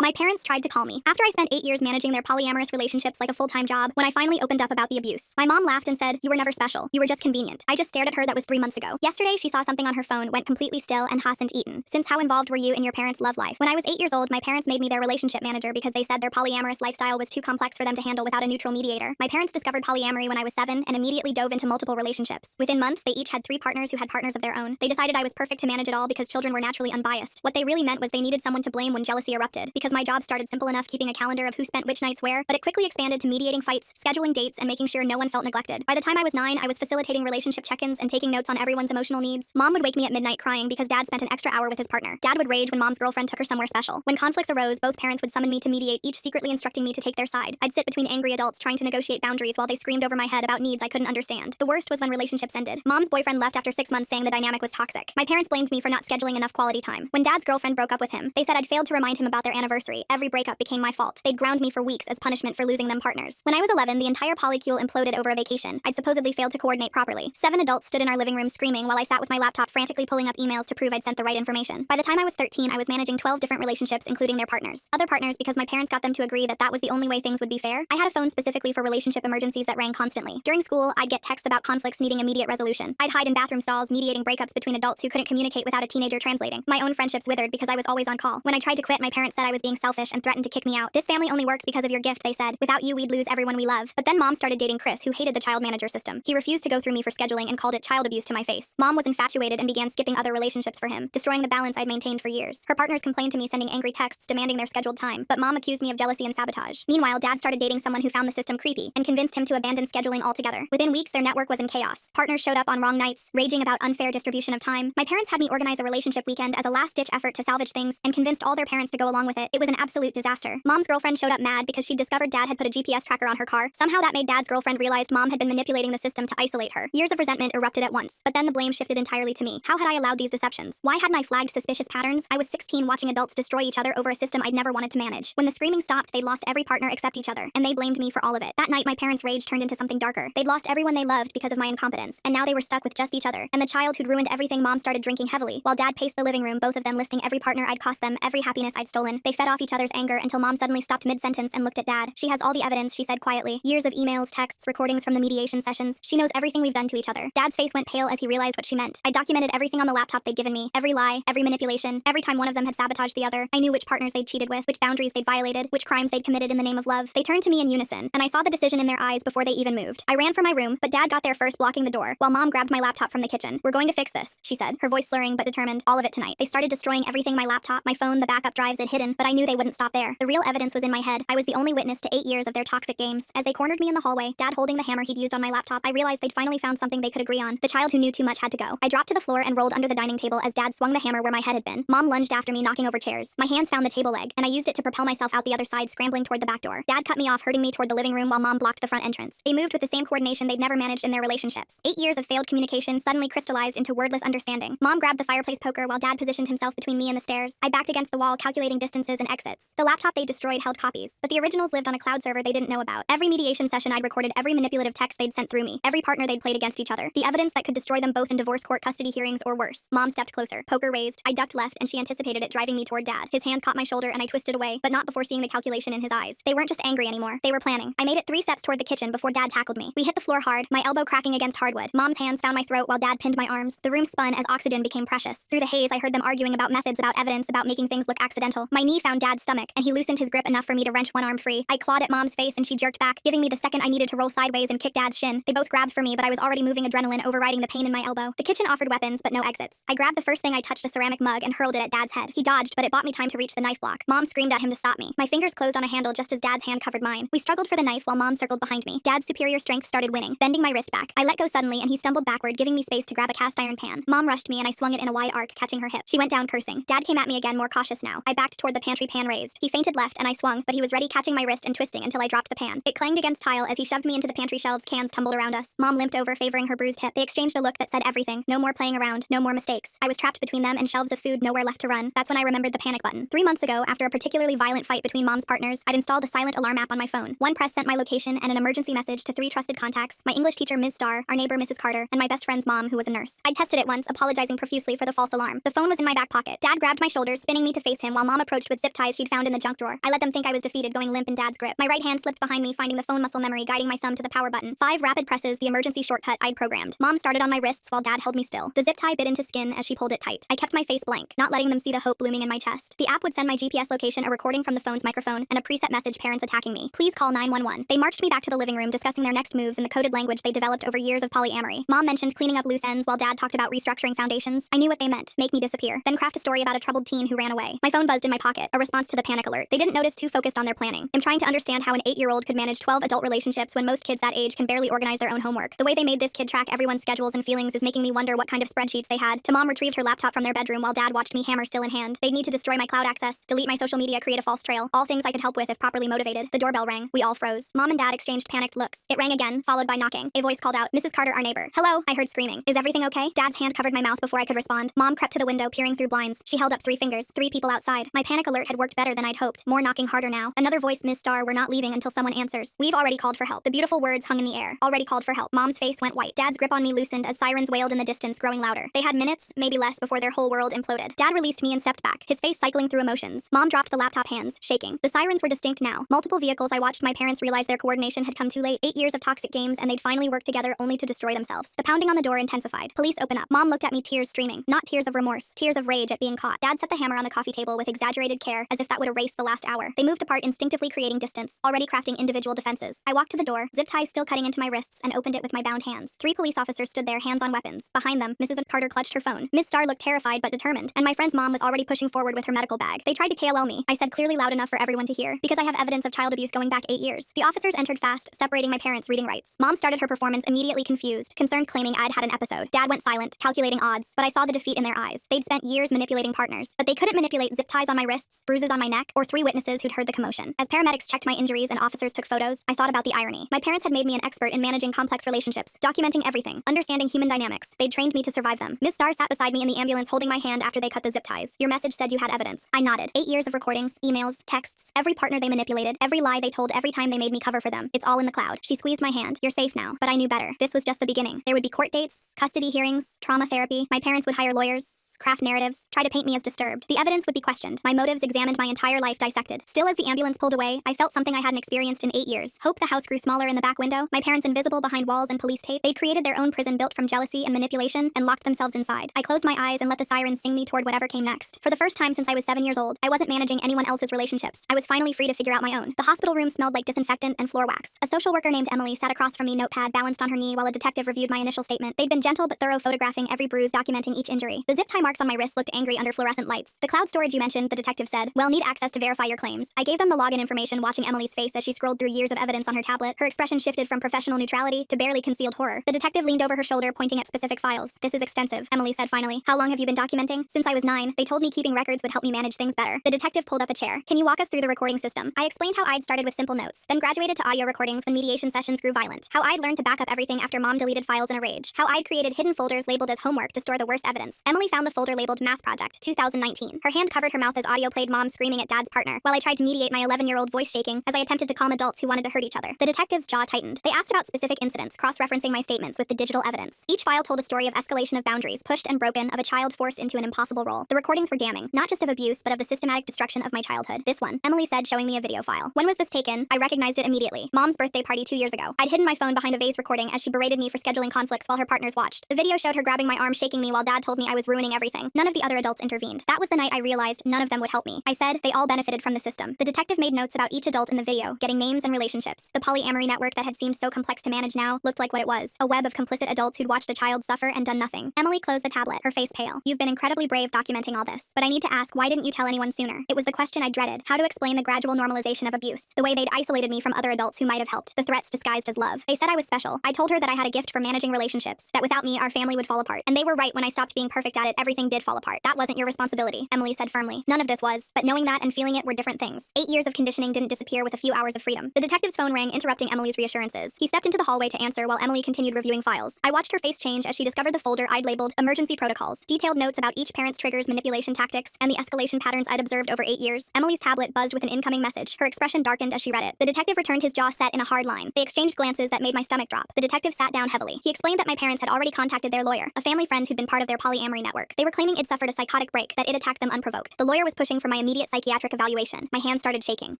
My parents tried to call me. After I spent 8 years managing their polyamorous relationships like a full-time job, when I finally opened up about the abuse, my mom laughed and said, "You were never special. You were just convenient." I just stared at her. That was 3 months ago. Yesterday, she saw something on her phone, went completely still, and hasn't eaten. Since how involved were you in your parents' love life? When I was 8 years old, my parents made me their relationship manager because they said their polyamorous lifestyle was too complex for them to handle without a neutral mediator. My parents discovered polyamory when I was 7 and immediately dove into multiple relationships. Within months, they each had 3 partners who had partners of their own. They decided I was perfect to manage it all because children were naturally unbiased. What they really meant was they needed someone to blame when jealousy erupted, because my job started simple enough, keeping a calendar of who spent which nights where, but it quickly expanded to mediating fights, scheduling dates, and making sure no one felt neglected. By the time I was 9, I was facilitating relationship check-ins and taking notes on everyone's emotional needs. Mom would wake me at midnight crying because Dad spent an extra hour with his partner. Dad would rage when Mom's girlfriend took her somewhere special. When conflicts arose, both parents would summon me to mediate, each secretly instructing me to take their side. I'd sit between angry adults trying to negotiate boundaries while they screamed over my head about needs I couldn't understand. The worst was when relationships ended. Mom's boyfriend left after 6 months saying the dynamic was toxic. My parents blamed me for not scheduling enough quality time. When Dad's girlfriend broke up with him, they said I'd failed to remind him about their anniversary. Every breakup became my fault. They'd ground me for weeks as punishment for losing them partners. When I was 11, the entire polycule imploded over a vacation. I'd supposedly failed to coordinate properly. 7 adults stood in our living room screaming while I sat with my laptop frantically pulling up emails to prove I'd sent the right information. By the time I was 13, I was managing 12 different relationships, including their partners. Other partners because my parents got them to agree that that was the only way things would be fair. I had a phone specifically for relationship emergencies that rang constantly. During school, I'd get texts about conflicts needing immediate resolution. I'd hide in bathroom stalls, mediating breakups between adults who couldn't communicate without a teenager translating. My own friendships withered because I was always on call. When I tried to quit, my parents said I was being selfish and threatened to kick me out. This family only works because of your gift, they said. Without you, we'd lose everyone we love. But then Mom started dating Chris, who hated the child manager system. He refused to go through me for scheduling and called it child abuse to my face. Mom was infatuated and began skipping other relationships for him, destroying the balance I'd maintained for years. Her partners complained to me, sending angry texts demanding their scheduled time, but Mom accused me of jealousy and sabotage. Meanwhile, Dad started dating someone who found the system creepy and convinced him to abandon scheduling altogether. Within weeks, their network was in chaos. Partners showed up on wrong nights, raging about unfair distribution of time. My parents had me organize a relationship weekend as a last-ditch effort to salvage things and convinced all their parents to go along with it. It was an absolute disaster. Mom's girlfriend showed up mad because she'd discovered Dad had put a GPS tracker on her car. Somehow that made Dad's girlfriend realize Mom had been manipulating the system to isolate her. Years of resentment erupted at once, but then the blame shifted entirely to me. How had I allowed these deceptions? Why hadn't I flagged suspicious patterns? I was 16 watching adults destroy each other over a system I'd never wanted to manage. When the screaming stopped, they'd lost every partner except each other, and they blamed me for all of it. That night, my parents' rage turned into something darker. They'd lost everyone they loved because of my incompetence, and now they were stuck with just each other. And the child who'd ruined everything, Mom started drinking heavily, while Dad paced the living room, both of them listing every partner I'd cost them, every happiness I'd stolen. They fed off each other's anger until Mom suddenly stopped mid-sentence and looked at Dad. "She has all the evidence," she said quietly. "Years of emails, texts, recordings from the mediation sessions. She knows everything we've done to each other." Dad's face went pale as he realized what she meant. I documented everything on the laptop they'd given me. Every lie, every manipulation, every time one of them had sabotaged the other. I knew which partners they'd cheated with, which boundaries they'd violated, which crimes they'd committed in the name of love. They turned to me in unison, and I saw the decision in their eyes before they even moved. I ran for my room, but Dad got there first, blocking the door, while Mom grabbed my laptop from the kitchen. "We're going to fix this," she said, her voice slurring but determined. "All of it tonight." They started destroying everything: my laptop, my phone, the backup drives they'd hidden, but I knew they wouldn't stop there. The real evidence was in my head. I was the only witness to 8 years of their toxic games. As they cornered me in the hallway, Dad holding the hammer he'd used on my laptop, I realized they'd finally found something they could agree on. The child who knew too much had to go. I dropped to the floor and rolled under the dining table as Dad swung the hammer where my head had been. Mom lunged after me, knocking over chairs. My hands found the table leg, and I used it to propel myself out the other side, scrambling toward the back door. Dad cut me off, hurting me toward the living room while Mom blocked the front entrance. They moved with the same coordination they'd never managed in their relationships. 8 years of failed communication suddenly crystallized into wordless understanding. Mom grabbed the fireplace poker while Dad positioned himself between me and the stairs. I backed against the wall, calculating distances and exits. The laptop they destroyed held copies, but the originals lived on a cloud server they didn't know about. Every mediation session, I'd recorded every manipulative text they'd sent through me, every partner they'd played against each other. The evidence that could destroy them both in divorce court custody hearings or worse. Mom stepped closer, poker raised. I ducked left, and she anticipated it, driving me toward Dad. His hand caught my shoulder, and I twisted away, but not before seeing the calculation in his eyes. They weren't just angry anymore. They were planning. I made it 3 steps toward the kitchen before Dad tackled me. We hit the floor hard, my elbow cracking against hardwood. Mom's hands found my throat while Dad pinned my arms. The room spun as oxygen became precious. Through the haze, I heard them arguing about methods, about evidence, about making things look accidental. My knee found Dad's stomach, and he loosened his grip enough for me to wrench one arm free. I clawed at Mom's face, and she jerked back, giving me the second I needed to roll sideways and kick Dad's shin. They both grabbed for me, but I was already moving, adrenaline overriding the pain in my elbow. The kitchen offered weapons, but no exits. I grabbed the first thing I touched, a ceramic mug, and hurled it at Dad's head. He dodged, but it bought me time to reach the knife block. Mom screamed at him to stop me. My fingers closed on a handle just as Dad's hand covered mine. We struggled for the knife while Mom circled behind me. Dad's superior strength started winning, bending my wrist back. I let go suddenly, and he stumbled backward, giving me space to grab a cast iron pan. Mom rushed me, and I swung it in a wide arc, catching her hip. She went down cursing. Dad came at me again, more cautious now. I backed toward the pantry, pan raised. He feinted left, and I swung, but he was ready, catching my wrist and twisting until I dropped the pan. It clanged against tile as he shoved me into the pantry shelves. Cans tumbled around us. Mom limped over, favoring her bruised hip. They exchanged a look that said everything. No more playing around, no more mistakes. I was trapped between them and shelves of food, nowhere left to run. That's when I remembered the panic button. 3 months ago, after a particularly violent fight between Mom's partners, I'd installed a silent alarm app on my phone. One press sent my location and an emergency message to 3 trusted contacts: my English teacher, Ms. Starr, our neighbor, Mrs. Carter, and my best friend's mom, who was a nurse. I'd tested it once, apologizing profusely for the false alarm. The phone was in my back pocket. Dad grabbed my shoulders, spinning me to face him while Mom approached with zipped ties she'd found in the junk drawer. I let them think I was defeated, going limp in Dad's grip. My right hand slipped behind me, finding the phone muscle memory, guiding my thumb to the power button. 5 rapid presses, the emergency shortcut I'd programmed. Mom started on my wrists while Dad held me still. The zip tie bit into skin as she pulled it tight. I kept my face blank, not letting them see the hope blooming in my chest. The app would send my GPS location, a recording from the phone's microphone, and a preset message: parents attacking me. Please call 911. They marched me back to the living room, discussing their next moves in the coded language they developed over years of polyamory. Mom mentioned cleaning up loose ends while Dad talked about restructuring foundations. I knew what they meant: make me disappear, then craft a story about a troubled teen who ran away. My phone buzzed in my pocket, a response to the panic alert. They didn't notice, too focused on their planning. I'm trying to understand how an 8-year-old could manage 12 adult relationships when most kids that age can barely organize their own homework. The way they made this kid track everyone's schedules and feelings is making me wonder what kind of spreadsheets they had. Mom retrieved her laptop from their bedroom while Dad watched me, hammer still in hand. They'd need to destroy my cloud access, delete my social media, create a false trail. All things I could help with if properly motivated. The doorbell rang. We all froze. Mom and Dad exchanged panicked looks. It rang again, followed by knocking. A voice called out, "Mrs. Carter, our neighbor." "Hello," I heard screaming. "Is everything okay?" Dad's hand covered my mouth before I could respond. Mom crept to the window, peering through blinds. She held up 3 fingers. 3 people outside. My panic alert had worked better than I'd hoped. More knocking, harder now. Another voice: "Miss Starr, we're not leaving until someone answers." "We've already called for help." The beautiful words hung in the air. Already called for help. Mom's face went white. Dad's grip on me loosened as sirens wailed in the distance, growing louder. They had minutes, maybe less, before their whole world imploded. Dad released me and stepped back, his face cycling through emotions. Mom dropped the laptop, hands shaking. The sirens were distinct now. Multiple vehicles. I watched my parents realize their coordination had come too late. 8 years of toxic games, and they'd finally work together only to destroy themselves. The pounding on the door intensified. "Police, open up." Mom looked at me, tears streaming. Not tears of remorse, tears of rage at being caught. Dad set the hammer on the coffee table with exaggerated care, as if that would erase the last hour. They moved apart, instinctively creating distance, already crafting individual defenses. I walked to the door, zip ties still cutting into my wrists, and opened it with my bound hands. 3 police officers stood there, hands on weapons. Behind them, Mrs. Carter clutched her phone. Miss Starr looked terrified but determined, and my friend's mom was already pushing forward with her medical bag. They tried to KLL me, I said clearly, loud enough for everyone to hear, because I have evidence of child abuse going back 8 years. The officers entered fast, separating my parents' reading rights. Mom started her performance, immediately confused, concerned, claiming I'd had an episode. Dad went silent, calculating odds, but I saw the defeat in their eyes. They'd spent years manipulating partners, but they couldn't manipulate zip ties on my wrists, bruises on my neck, or 3 witnesses who'd heard the commotion. As paramedics checked my injuries and officers took photos, I thought about the irony. My parents had made me an expert in managing complex relationships, documenting everything, understanding human dynamics. They'd trained me to survive them. Miss Starr sat beside me in the ambulance, holding my hand after they cut the zip ties. "Your message said you had evidence." I nodded. 8 years of recordings, emails, texts, every partner they manipulated, every lie they told, every time they made me cover for them. It's all in the cloud. She squeezed my hand. "You're safe now." But I knew better. This was just the beginning. There would be court dates, custody hearings, trauma therapy. My parents would hire lawyers, craft narratives, try to paint me as disturbed. The evidence would be questioned, my motives examined, my entire life dissected. Still, as the ambulance pulled away, I felt something I hadn't experienced in 8 years. Hope. The house grew smaller in the back window, my parents invisible behind walls and police tape. They'd created their own prison built from jealousy and manipulation, and locked themselves inside. I closed my eyes and let the sirens sing me toward whatever came next. For the first time since I was 7 years old, I wasn't managing anyone else's relationships. I was finally free to figure out my own. The hospital room smelled like disinfectant and floor wax. A social worker named Emily sat across from me, notepad balanced on her knee, while a detective reviewed my initial statement. They'd been gentle but thorough, photographing every bruise, documenting each injury. The zip tie marks on my wrist looked angry under fluorescent lights. "The cloud storage you mentioned," the detective said. "Well, need access to verify your claims." I gave them the login information, watching Emily's face as she scrolled through years of evidence on her tablet. Her expression shifted from professional neutrality to barely concealed horror. The detective leaned over her shoulder, pointing at specific files. "This is extensive," Emily said finally. "How long have you been documenting?" "Since I was 9. They told me keeping records would help me manage things better." The detective pulled up a chair. "Can you walk us through the recording system?" I explained how I'd started with simple notes, then graduated to audio recordings when mediation sessions grew violent. How I'd learned to back up everything after Mom deleted files in a rage. How I'd created hidden folders labeled as homework to store the worst evidence. Emily found the folder labeled Math Project 2019. Her hand covered her mouth as audio played Mom screaming at Dad's partner, while I tried to mediate, my 11-year-old voice shaking as I attempted to calm adults who wanted to hurt each other. The detective's jaw tightened. They asked about specific incidents, cross-referencing my statements with the digital evidence. Each file told a story of escalation of boundaries, pushed and broken, of a child forced into an impossible role. The recordings were damning, not just of abuse, but of the systematic destruction of my childhood. "This one," Emily said, showing me a video file. "When was this taken?" I recognized it immediately. Mom's birthday party 2 years ago. I'd hidden my phone behind a vase recording as she berated me for scheduling conflicts while her partners watched. The video showed her grabbing my arm, shaking me while Dad told me I was ruining everything. None of the other adults intervened. That was the night I realized none of them would help me. I said they all benefited from the system. The detective made notes about each adult in the video, getting names and relationships. The polyamory network that had seemed so complex to manage now looked like what it was: a web of complicit adults who'd watched a child suffer and done nothing. Emily closed the tablet, her face pale. "You've been incredibly brave documenting all this, but I need to ask, why didn't you tell anyone sooner?" It was the question I dreaded: how to explain the gradual normalization of abuse, the way they'd isolated me from other adults who might have helped, the threats disguised as love. They said I was special. I told her that I had a gift for managing relationships, that without me our family would fall apart. And they were right. When I stopped being perfect at it, everything did fall apart. "That wasn't your responsibility," Emily said firmly. "None of this was, but knowing that and feeling it were different things. 8 years of conditioning didn't disappear with a few hours of freedom." The detective's phone rang, interrupting Emily's reassurances. He stepped into the hallway to answer while Emily continued reviewing files. I watched her face change as she discovered the folder I'd labeled Emergency Protocols, detailed notes about each parent's triggers, manipulation tactics, and the escalation patterns I'd observed over 8 years. Emily's tablet buzzed with an incoming message. Her expression darkened as she read it. The detective returned, his jaw set in a hard line. They exchanged glances that made my stomach drop. The detective sat down heavily. He explained that my parents had already contacted their lawyer, a family friend who'd been part of their polyamory network. They They were claiming it suffered a psychotic break, that it attacked them unprovoked. The lawyer was pushing for my immediate psychiatric evaluation. My hands started shaking.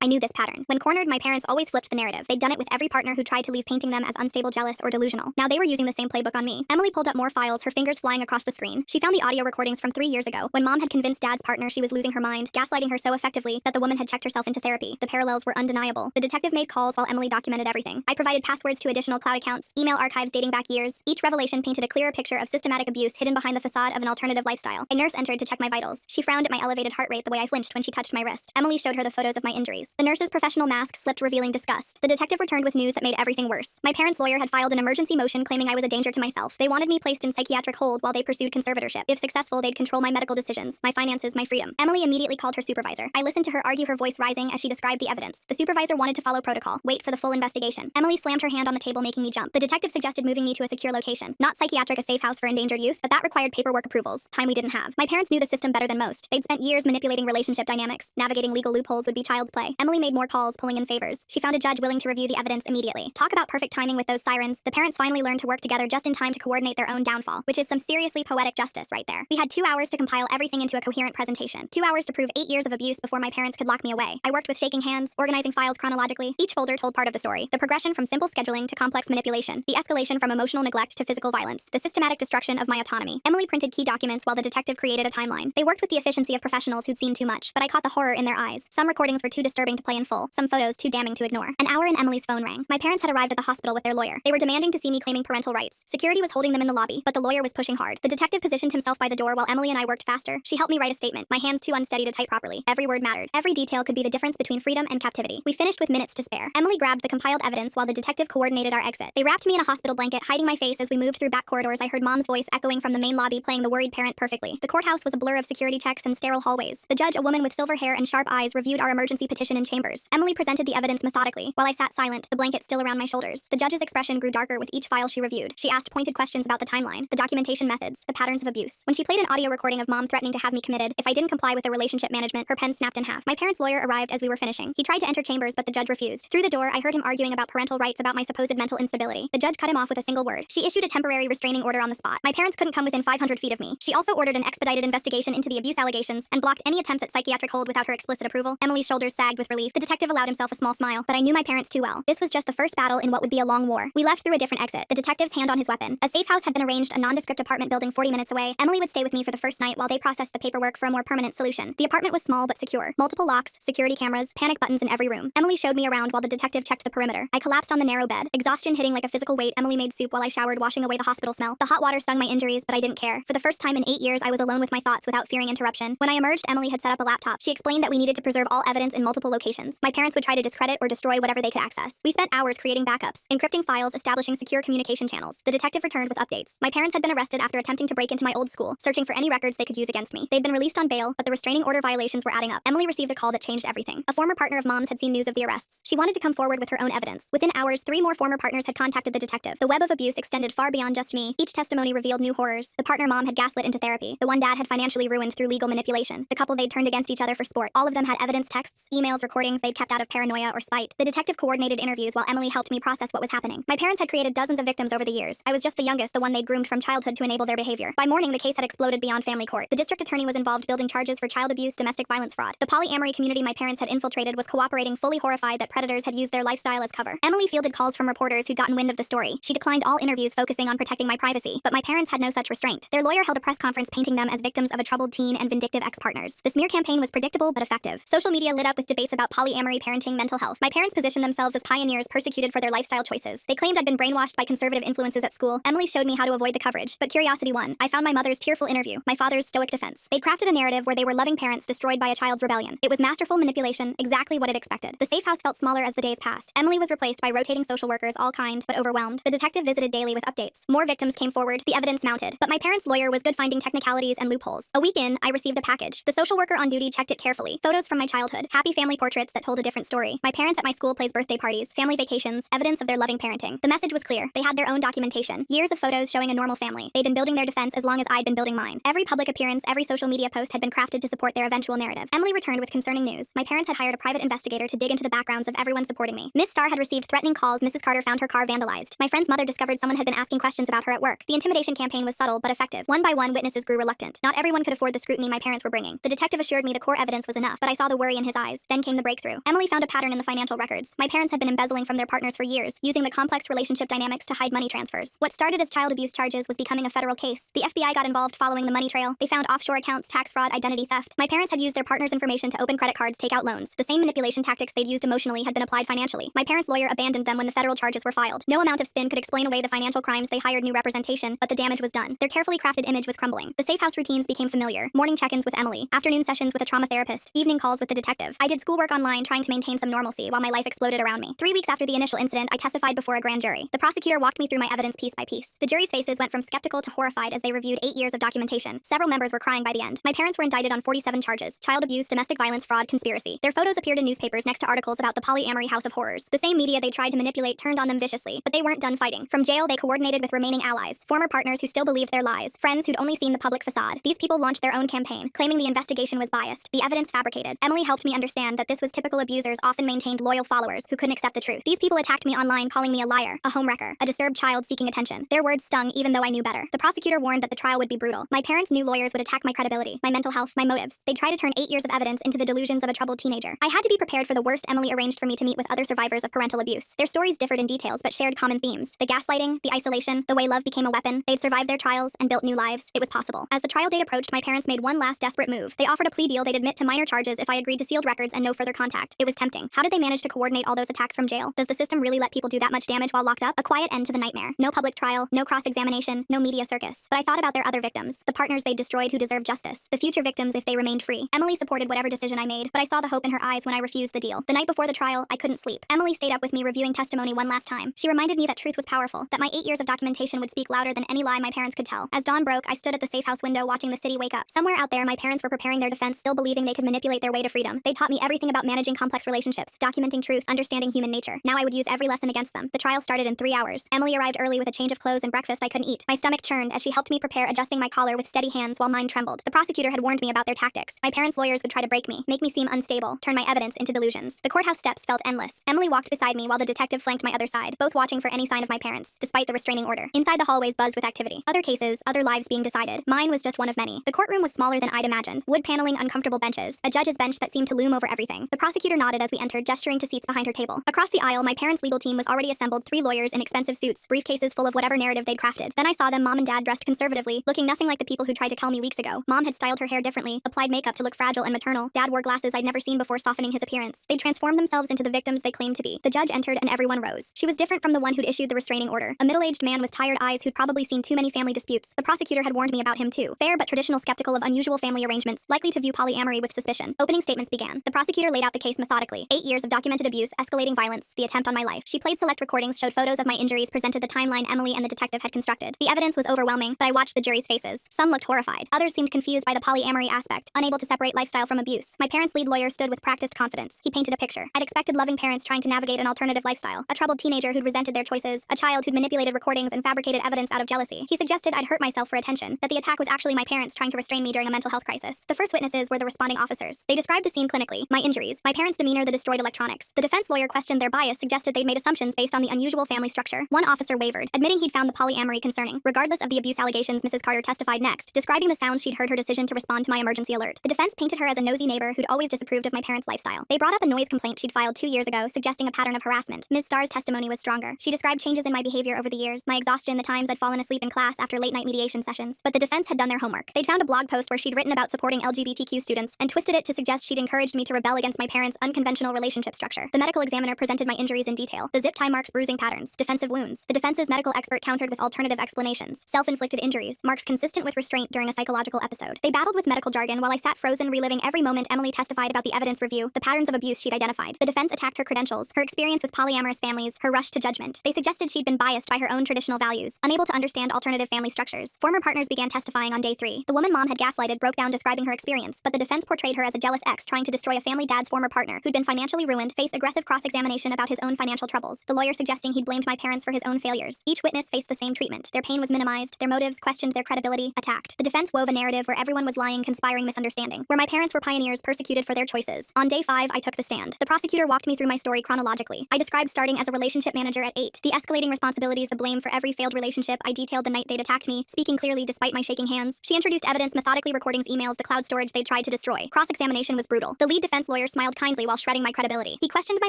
I knew this pattern. When cornered, my parents always flipped the narrative. They'd done it with every partner who tried to leave painting them as unstable, jealous, or delusional. Now they were using the same playbook on me. Emily pulled up more files, her fingers flying across the screen. She found the audio recordings from 3 years ago, when Mom had convinced Dad's partner she was losing her mind, gaslighting her so effectively that the woman had checked herself into therapy. The parallels were undeniable. The detective made calls while Emily documented everything. I provided passwords to additional cloud accounts, email archives dating back years. Each revelation painted a clearer picture of systematic abuse hidden behind the facade of an alternative lifestyle. A nurse entered to check my vitals. She frowned at my elevated heart rate the way I flinched when she touched my wrist. Emily showed her the photos of my injuries. The nurse's professional mask slipped, revealing disgust. The detective returned with news that made everything worse. My parents' lawyer had filed an emergency motion claiming I was a danger to myself. They wanted me placed in psychiatric hold while they pursued conservatorship. If successful, they'd control my medical decisions, my finances, my freedom. Emily immediately called her supervisor. I listened to her argue, her voice rising as she described the evidence. The supervisor wanted to follow protocol, wait for the full investigation. Emily slammed her hand on the table, making me jump. The detective suggested moving me to a secure location. Not psychiatric, a safe house for endangered youth, but that required paperwork approvals, time we didn't have. My parents knew the system better than most. They'd spent years manipulating relationship dynamics. Navigating legal loopholes would be child's play. Emily made more calls, pulling in favors. She found a judge willing to review the evidence immediately. Talk about perfect timing with those sirens. The parents finally learned to work together just in time to coordinate their own downfall, which is some seriously poetic justice right there. We had 2 hours to compile everything into a coherent presentation. 2 hours to prove 8 years of abuse before my parents could lock me away. I worked with shaking hands, organizing files chronologically. Each folder told part of the story. The progression from simple scheduling to complex manipulation. The escalation from emotional neglect to physical violence. The systematic destruction of my autonomy. Emily printed key documents while the detective created a timeline. They worked with the efficiency of professionals who'd seen too much, but I caught the horror in their eyes. Some recordings were too disturbing to play in full, some photos too damning to ignore. An hour in, Emily's phone rang. My parents had arrived at the hospital with their lawyer. They were demanding to see me, claiming parental rights. Security was holding them in the lobby, but the lawyer was pushing hard. The detective positioned himself by the door while Emily and I worked faster. She helped me write a statement, my hands too unsteady to type properly. Every word mattered. Every detail could be the difference between freedom and captivity. We finished with minutes to spare. Emily grabbed the compiled evidence while the detective coordinated our exit. They wrapped me in a hospital blanket, hiding my face as we moved through back corridors. I heard Mom's voice echoing from the main lobby, playing the worried parent perfectly. The courthouse was a blur of security checks and sterile hallways. The judge, a woman with silver hair and sharp eyes, reviewed our emergency petition in chambers. Emily presented the evidence methodically, while I sat silent, the blanket still around my shoulders. The judge's expression grew darker with each file she reviewed. She asked pointed questions about the timeline, the documentation methods, the patterns of abuse. When she played an audio recording of Mom threatening to have me committed if I didn't comply with the relationship management, her pen snapped in half. My parents' lawyer arrived as we were finishing. He tried to enter chambers, but the judge refused. Through the door, I heard him arguing about parental rights, about my supposed mental instability. The judge cut him off with a single word. She issued a temporary restraining order on the spot. My parents couldn't come within 500 feet of me. She also ordered an expedited investigation into the abuse allegations and blocked any attempts at psychiatric hold without her explicit approval. Emily's shoulders sagged with relief. The detective allowed himself a small smile, but I knew my parents too well. This was just the first battle in what would be a long war. We left through a different exit, the detective's hand on his weapon. A safe house had been arranged, a nondescript apartment building 40 minutes away. Emily would stay with me for the first night while they processed the paperwork for a more permanent solution. The apartment was small but secure. Multiple locks, security cameras, panic buttons in every room. Emily showed me around while the detective checked the perimeter. I collapsed on the narrow bed, exhaustion hitting like a physical weight. Emily made soup while I showered, washing away the hospital smell. The hot water stung my injuries, but I didn't care. For the first time in 8 years, I was alone with my thoughts without fearing interruption. When I emerged, Emily had set up a laptop. She explained that we needed to preserve all evidence in multiple locations. My parents would try to discredit or destroy whatever they could access. We spent hours creating backups, encrypting files, establishing secure communication channels. The detective returned with updates. My parents had been arrested after attempting to break into my old school, searching for any records they could use against me. They'd been released on bail, but the restraining order violations were adding up. Emily received a call that changed everything. A former partner of Mom's had seen news of the arrests. She wanted to come forward with her own evidence. Within hours, 3 more former partners had contacted the detective. The web of abuse extended far beyond just me. Each testimony revealed new horrors. The partner Mom had gaslit into therapy. The one Dad had financially ruined through legal manipulation. The couple they'd turned against each other for sport. All of them had evidence, texts, emails, recordings they'd kept out of paranoia or spite. The detective coordinated interviews while Emily helped me process what was happening. My parents had created dozens of victims over the years. I was just the youngest, the one they'd groomed from childhood to enable their behavior. By morning, the case had exploded beyond family court. The district attorney was involved, building charges for child abuse, domestic violence, fraud. The polyamory community my parents had infiltrated was cooperating, fully horrified that predators had used their lifestyle as cover. Emily fielded calls from reporters who'd gotten wind of the story. She declined all interviews focusing on protecting my privacy, but my parents had no such restraint. Their lawyer held a press conference painting them as victims of a troubled teen and vindictive ex-partners. The smear campaign was predictable but effective. Social media lit up with debates about polyamory, parenting, mental health. My parents positioned themselves as pioneers persecuted for their lifestyle choices. They claimed I'd been brainwashed by conservative influences at school. Emily showed me how to avoid the coverage, but curiosity won. I found my mother's tearful interview, my father's stoic defense. They'd crafted a narrative where they were loving parents destroyed by a child's rebellion. It was masterful manipulation, exactly what it expected. The safe house felt smaller as the days passed. Emily was replaced by rotating social workers, all kind but overwhelmed. The detective visited daily with updates. More victims came forward, the evidence mounted. But my parents' lawyer was good finding technicalities and loopholes. A week in, I received a package. The social worker on duty checked it carefully. Photos from my childhood, happy family portraits that told a different story. My parents at my school plays birthday parties, family vacations, evidence of their loving parenting. The message was clear. They had their own documentation. Years of photos showing a normal family. They'd been building their defense as long as I'd been building mine. Every public appearance, every social media post had been crafted to support their eventual narrative. Emily returned with concerning news. My parents had hired a private investigator to dig into the backgrounds of everyone supporting me. Miss Starr had received threatening calls. Mrs. Carter found her car vandalized. My friend's mother discovered someone had been asking questions about her at work. The intimidation campaign was subtle but effective. One by one, witnesses witnesses grew reluctant. Not everyone could afford the scrutiny my parents were bringing. The detective assured me the core evidence was enough, but I saw the worry in his eyes. Then came the breakthrough. Emily found a pattern in the financial records. My parents had been embezzling from their partners for years, using the complex relationship dynamics to hide money transfers. What started as child abuse charges was becoming a federal case. The FBI got involved following the money trail. They found offshore accounts, tax fraud, identity theft. My parents had used their partner's information to open credit cards, take out loans. The same manipulation tactics they'd used emotionally had been applied financially. My parents' lawyer abandoned them when the federal charges were filed. No amount of spin could explain away the financial crimes. They hired new representation, but the damage was done. Their carefully crafted image was crumbling. The safe house routines became familiar. Morning check-ins with Emily, afternoon sessions with a trauma therapist, evening calls with the detective. I did schoolwork online trying to maintain some normalcy while my life exploded around me. 3 weeks after the initial incident, I testified before a grand jury. The prosecutor walked me through my evidence piece by piece. The jury's faces went from skeptical to horrified as they reviewed 8 years of documentation. Several members were crying by the end. My parents were indicted on 47 charges: child abuse, domestic violence, fraud, conspiracy. Their photos appeared in newspapers next to articles about the polyamory house of horrors. The same media they tried to manipulate turned on them viciously, but they weren't done fighting. From jail, they coordinated with remaining allies, former partners who still believed their lies, friends who'd only seen the public facade. These people launched their own campaign, claiming the investigation was biased, the evidence fabricated. Emily helped me understand that this was typical. Abusers often maintained loyal followers who couldn't accept the truth. These people attacked me online, calling me a liar, a homewrecker, a disturbed child seeking attention. Their words stung even though I knew better. The prosecutor warned that the trial would be brutal. My parents knew lawyers would attack my credibility, my mental health, my motives. They'd try to turn 8 years of evidence into the delusions of a troubled teenager. I had to be prepared for the worst. Emily arranged for me to meet with other survivors of parental abuse. Their stories differed in details but shared common themes: the gaslighting, the isolation, the way love became a weapon. They'd survived their trials and built new lives. It was possible. As the trial date approached, my parents made one last desperate move. They offered a plea deal. They'd admit to minor charges if I agreed to sealed records and no further contact. It was tempting. How did they manage to coordinate all those attacks from jail? Does the system really let people do that much damage while locked up? A quiet end to the nightmare. No public trial, no cross-examination, no media circus. But I thought about their other victims, the partners they destroyed who deserved justice, the future victims if they remained free. Emily supported whatever decision I made, but I saw the hope in her eyes when I refused the deal. The night before the trial, I couldn't sleep. Emily stayed up with me reviewing testimony one last time. She reminded me that truth was powerful, that my 8 years of documentation would speak louder than any lie my parents could tell. As dawn broke, I stood at the safe house window watching the city wake up. Somewhere out there, my parents were preparing their defense, still believing they could manipulate their way to freedom. They taught me everything about managing complex relationships, documenting truth, understanding human nature. Now I would use every lesson against them. The trial started in 3 hours. Emily arrived early with a change of clothes and breakfast I couldn't eat. My stomach churned as she helped me prepare, adjusting my collar with steady hands while mine trembled. The prosecutor had warned me about their tactics. My parents' lawyers would try to break me, make me seem unstable, turn my evidence into delusions. The courthouse steps felt endless. Emily walked beside me while the detective flanked my other side, both watching for any sign of my parents, despite the restraining order. Inside the hallways buzzed with activity. Other cases, other lives being decided. Mine was just one of many. The courtroom was smaller than I'd imagined. Wood paneling, uncomfortable benches, a judge's bench that seemed to loom over everything. The prosecutor nodded as we entered, gesturing to seats behind her table. Across the aisle, my parents' legal team was already assembled, 3 lawyers in expensive suits, briefcases full of whatever narrative they'd crafted. Then I saw them, mom and dad, dressed conservatively, looking nothing like the people who tried to cull me weeks ago. Mom had styled her hair differently, applied makeup to look fragile and maternal. Dad wore glasses I'd never seen before, softening his appearance. They'd transformed themselves into the victims they claimed to be. The judge entered and everyone rose. She was different from the one who'd issued the restraining order, a middle-aged man with tired eyes who'd probably seen too many family disputes. The prosecutor had warned me about him too. Fair but traditional, skeptical of unusual family arrangements, likely to view polyamory with suspicion. Opening statements began. The prosecutor laid out the case methodically. 8 years of documented abuse, escalating violence, the attempt on my life. She played select recordings, showed photos of my injuries, presented the timeline Emily and the detective had constructed. The evidence was overwhelming, but I watched the jury's faces. Some looked horrified. Others seemed confused by the polyamory aspect, unable to separate lifestyle from abuse. My parents' lead lawyer stood with practiced confidence. He painted a picture. I'd expected loving parents trying to navigate an alternative lifestyle, a troubled teenager who'd resented their choices, a child who'd manipulated recordings and fabricated evidence out of jealousy. He suggested I'd hurt myself for attention, that the attack was actually my parents trying to restrain me during a mental health crisis. The first witnesses were the responding officers. They described the scene clinically: my injuries, my parents' demeanor, the destroyed electronics. The defense lawyer questioned their bias, suggested they'd made assumptions based on the unusual family structure. One officer wavered, admitting he'd found the polyamory concerning. Regardless of the abuse allegations, Mrs. Carter testified next, describing the sounds she'd heard, her decision to respond to my emergency alert. The defense painted her as a nosy neighbor who'd always disapproved of my parents' lifestyle. They brought up a noise complaint she'd filed 2 years ago, suggesting a pattern of harassment. Ms. Starr's testimony was stronger. She described changes in my behavior over the years, my exhaustion, the times I'd fallen asleep in class after late-night mediation sessions. But the defense had done their homework. They'd found a blog post where she'd written about supporting LGBTQ students and twisted it to suggest she'd encouraged me to rebel against my parents' unconventional relationship structure. The medical examiner presented my injuries in detail: the zip tie marks, bruising patterns, defensive wounds. The defense's medical expert countered with alternative explanations: self-inflicted injuries, marks consistent with restraint during a psychological episode. They battled with medical jargon while I sat frozen, reliving every moment. Emily testified about the evidence review, the patterns of abuse she'd identified. The defense attacked her credentials, her experience with polyamorous families, her rush to judgment. They suggested she'd been biased by her own traditional values, unable to understand alternative family structures. Former partners began testifying on day 3. The woman mom had gaslighted broke down describing her experience, but the defense portrayed her as a jealous ex trying to destroy a family. Dad's former partner, who'd been financially ruined, faced aggressive cross-examination about his own financial troubles, the lawyer suggesting he'd blamed my parents for his own failures. Each witness faced the same treatment. Their pain was minimized, their motives questioned, their credibility attacked. The defense wove a narrative where everyone was lying, conspiring, misunderstanding, where my parents were pioneers persecuted for their choices. On day 5, I took the stand. The prosecutor walked me through my story chronologically. I described starting as a relationship manager at 8, the escalating responsibilities, the blame for every failed relationship. I detailed the night they'd attacked me, speaking clearly despite my shaking hands. She introduced evidence methodically recordings, emails, the cloud storage they'd tried to destroy. Cross-examination was brutal. The lead defense lawyer smiled kindly while shredding my credibility. He questioned my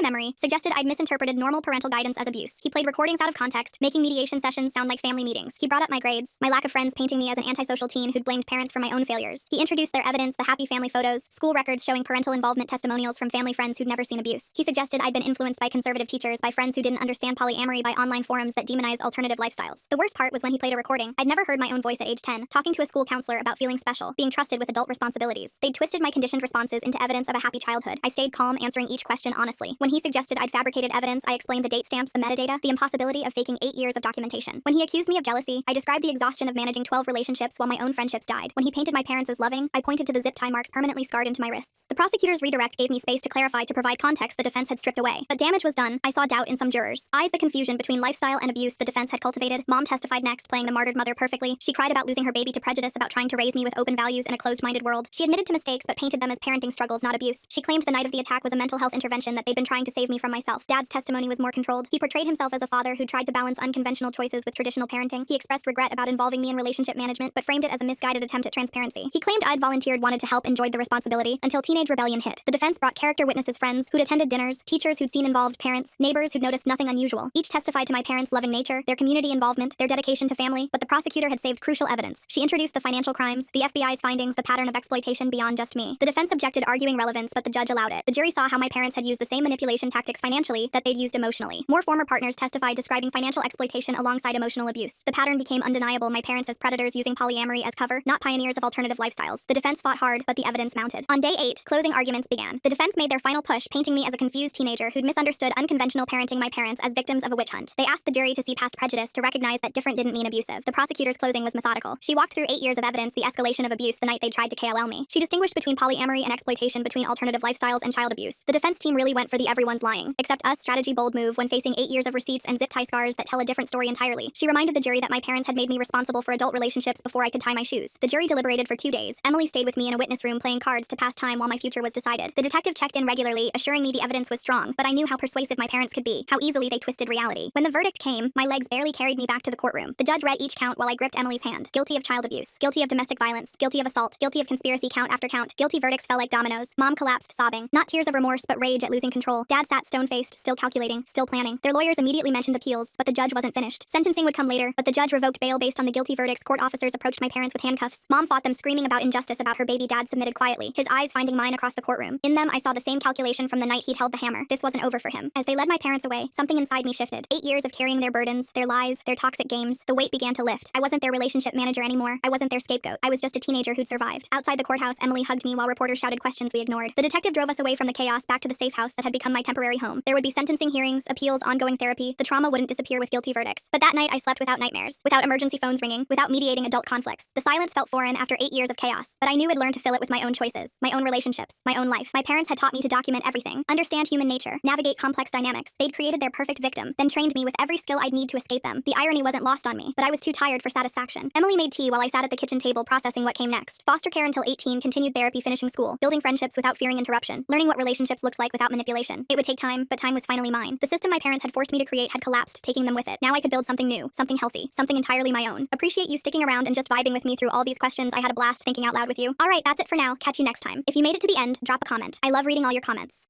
memory, suggested I'd misinterpreted normal parental guidance as abuse. He played recordings out of context, making mediation sessions sound like family meetings. He brought up my grades, my lack of friends, painting me as an antisocial teen who'd blamed parents for my own failures. He introduced their evidence, the happy family photos, school records showing parental involvement, testimonials from family friends who'd never seen abuse. He suggested I'd been influenced by conservative teachers, by friends who didn't understand polyamory, by online forums that demonize alternative lifestyles. The worst part was when he played a recording. I'd never heard my own voice at age 10, talking to a school counselor about feeling special, being trusted with adult responsibilities. They'd twisted my conditioned responses into evidence of a happy childhood. I stayed calm, answering each question honestly. When he suggested I'd fabricated evidence, I explained the date stamps, the metadata, the impossibility of faking 8 years of documentation. When he accused me of jealousy, I described the exhaustion of managing 12 relationships while my own friendships died. When he painted my parents as loving, I pointed to the zip tie marks permanently scarred into my wrists. The prosecutor's redirect gave me space to clarify, to provide context the defense had stripped away. But damage was done. I saw doubt in some jurors. Eyes the confusion between lifestyle and abuse the defense had cultivated. Mom testified next, playing the martyred mother perfectly. She cried about losing her baby to prejudice, about trying to raise me with open values in a closed-minded world. She admitted to mistakes but painted them as parenting struggles, not abuse. She claimed the night of the attack was a mental health intervention, that they'd been trying to save me from myself. Dad's testimony was more controlled. He portrayed himself as a father who tried to balance unconventional choices with traditional parenting. He expressed regret about involving me in relationship management, but framed it as a misguided attempt at transparency. He claimed I'd volunteered, wanted to help, enjoyed the responsibility, until teenage rebellion hit. The defense brought character witnesses, friends who'd attended dinners, teachers who'd seen involved parents, neighbors who'd noticed nothing unusual. Each testified to my parents' loving nature, their community involvement, their dedication to family, but the prosecutor had saved crucial evidence. She introduced the financial crimes, the FBI's findings, the pattern of exploitation beyond just me. The defense objected, arguing relevance, but the judge allowed it. The jury saw how my parents had used the same manipulation tactics financially that they'd used emotionally. More former partners testified, describing financial exploitation alongside emotional abuse. The pattern became undeniable, my parents as predators using polyamory as cover, not pioneers of alternative lifestyles. The defense fought hard, but the evidence mounted. On day 8, closing arguments began. The defense made their final push, painting me as a confused teenager who'd misunderstood unconventional parenting, my parents as victims of a witch hunt. They asked the jury to see past prejudice, to recognize that different didn't mean abusive. The prosecutor's closing was methodical. She walked through 8 years of evidence, the escalation of abuse the night they tried to KLL me. She distinguished between polyamory and exploitation, between alternative lifestyles and child abuse. The defense team really went for the everyone's lying, except us strategy, bold move when facing 8 years of receipts and zip tie scars that tell a different story entirely. She reminded the jury that my parents had made me responsible for adult relationships before I could tie my shoes. The jury deliberated for 2 days. Emily stayed with me in a witness room playing cards to pass time while my future was decided. The detective checked in regularly, assuring me the evidence was strong, but I knew how persuasive my parents could be, how easily they twisted reality. When the verdict came, my legs barely carried me back to the courtroom. The judge read each count while I gripped Emily's hand. Guilty of child abuse, guilty of domestic violence, guilty of assault, guilty of conspiracy, count after count. Guilty verdicts fell like dominoes. Mom collapsed sobbing. Not tears of remorse, but rage at losing control. Dad sat stone-faced, still calculating, still planning. Their lawyers immediately mentioned appeals, but the judge wasn't finished. Sentencing would come later, but the judge revoked bail based on the guilty verdicts. Court officers approached my parents with handcuffs. Mom fought them, screaming about injustice, about her baby. Dad submitted quietly, his eyes finding mine across the courtroom. In them, I saw the same calculation from the night he'd held the hammer. This wasn't over for him. As they led my parents away, something inside me shifted. 8 years of carrying their burdens, their lies, their toxic games. The weight began to lift. I wasn't their relationship manager anymore. I wasn't their scapegoat. I was just a teenager who'd survived. Outside the courthouse, Emily hugged me while reporters shouted questions we ignored. The detective drove us away from the chaos, back to the safe house that had become my temporary home. There would be sentencing hearings, appeals, ongoing therapy. The trauma wouldn't disappear with guilty verdicts. But that night I slept without nightmares, without emergency phones ringing, without mediating adult conflicts. The silence felt foreign after 8 years of chaos, but I knew I'd learn to fill it with my own choices, my own relationships, my own life. My parents had taught me to document everything, understand human nature, navigate complex dynamics. They'd created their perfect victim, then trained me with every skill I'd need to escape them. The irony wasn't lost on me, but I was too tired for satisfaction. Emily made tea while I sat at the kitchen table processing what came next. Foster care until 18, continued therapy, finishing school, building friendships without fearing interruption, learning what relationships looked like without manipulation. It would take time, but time was finally mine. The system my parents had forced me to create had collapsed, taking them with it. Now I could build something new, something healthy, something entirely my own. Appreciate you sticking around and just vibing with me through all these questions. I had a blast thinking out loud with you. Alright, that's it for now. Catch you next time. If you made it to the end, drop a comment. I love reading all your comments.